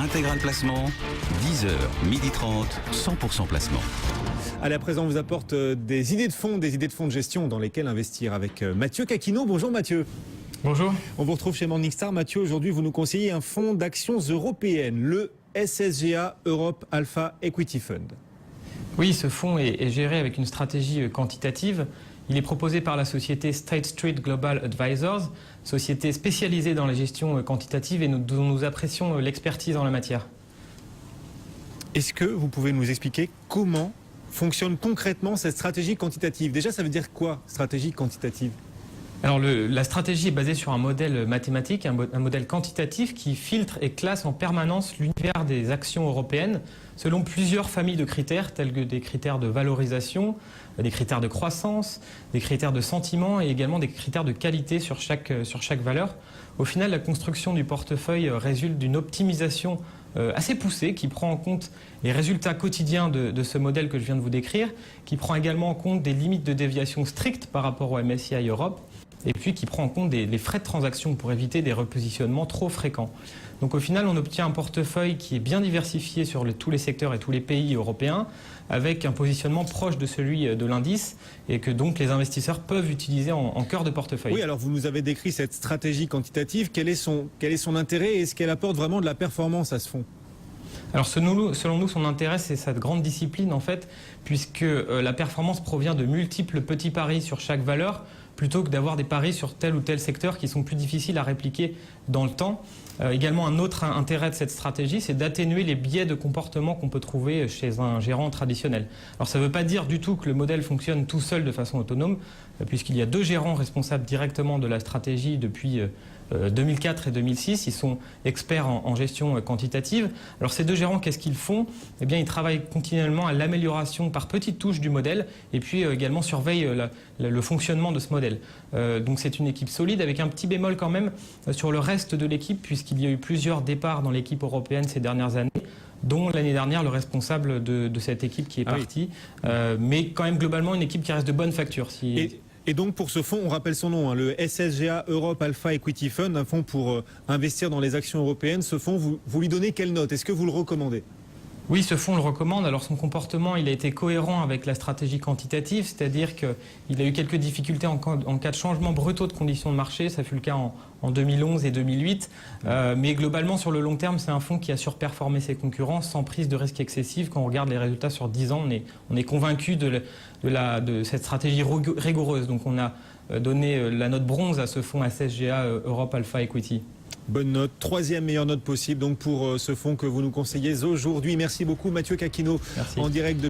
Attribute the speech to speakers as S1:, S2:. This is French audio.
S1: Intégral Placement, 10h, 12h30, 100% placement.
S2: Allez, à présent, on vous apporte des idées de fonds de gestion dans lesquelles investir avec Mathieu Caquino. Bonjour Mathieu.
S3: Bonjour.
S2: On vous retrouve chez Morningstar. Mathieu, aujourd'hui, vous nous conseillez un fonds d'actions européennes, le SSGA Europe Alpha Equity Fund.
S3: Oui, ce fonds est géré avec une stratégie quantitative. Il est proposé par la société State Street Global Advisors, société spécialisée dans la gestion quantitative et dont nous apprécions l'expertise en la matière.
S2: Est-ce que vous pouvez nous expliquer comment fonctionne concrètement cette stratégie quantitative? Déjà, ça veut dire quoi, stratégie quantitative?
S3: Alors la stratégie est basée sur un modèle mathématique, un modèle quantitatif qui filtre et classe en permanence l'univers des actions européennes selon plusieurs familles de critères, tels que des critères de valorisation, des critères de croissance, des critères de sentiment et également des critères de qualité sur chaque valeur. Au final, la construction du portefeuille résulte d'une optimisation assez poussée qui prend en compte les résultats quotidiens de ce modèle que je viens de vous décrire, qui prend également en compte des limites de déviation strictes par rapport au MSCI Europe, et puis qui prend en compte les frais de transaction pour éviter des repositionnements trop fréquents. Donc au final, on obtient un portefeuille qui est bien diversifié sur tous les secteurs et tous les pays européens, avec un positionnement proche de celui de l'indice, et que donc les investisseurs peuvent utiliser en cœur de portefeuille.
S2: Oui, alors vous nous avez décrit cette stratégie quantitative. Quel est son intérêt et est-ce qu'elle apporte vraiment de la performance à ce fonds?
S3: Alors selon nous, son intérêt, c'est cette grande discipline en fait, puisque la performance provient de multiples petits paris sur chaque valeur, plutôt que d'avoir des paris sur tel ou tel secteur qui sont plus difficiles à répliquer dans le temps. Également, un autre intérêt de cette stratégie, c'est d'atténuer les biais de comportement qu'on peut trouver chez un gérant traditionnel. Alors ça ne veut pas dire du tout que le modèle fonctionne tout seul de façon autonome, puisqu'il y a 2 gérants responsables directement de la stratégie depuis 2004 et 2006. Ils sont experts en gestion quantitative. Alors ces 2 gérants, qu'est-ce qu'ils font? Eh bien, ils travaillent continuellement à l'amélioration par petites touches du modèle et puis également surveillent le fonctionnement de ce modèle. Donc c'est une équipe solide avec un petit bémol quand même sur le reste de l'équipe, puisqu'il y a eu plusieurs départs dans l'équipe européenne ces dernières années, dont l'année dernière le responsable de cette équipe qui est parti. Oui. Mais quand même globalement une équipe qui reste de bonne facture.
S2: Et donc pour ce fonds, on rappelle son nom, le SSGA Europe Alpha Equity Fund, un fonds pour investir dans les actions européennes. Ce fonds, vous lui donnez quelle note? Est-ce que vous le recommandez?
S3: Oui, ce fonds, on le recommande. Alors son comportement, il a été cohérent avec la stratégie quantitative, c'est-à-dire qu'il a eu quelques difficultés en cas de changement brutaux de conditions de marché. Ça fut le cas en 2011 et 2008. Mais globalement, sur le long terme, c'est un fonds qui a surperformé ses concurrents sans prise de risque excessive. Quand on regarde les résultats sur 10 ans, on est convaincu de cette stratégie rigoureuse. Donc on a donné la note bronze à ce fonds SSGA Europe Alpha Equity.
S2: Bonne note, 3e meilleure note possible donc pour ce fonds que vous nous conseillez aujourd'hui. Merci beaucoup Mathieu Caquino.
S3: Merci.
S2: En direct de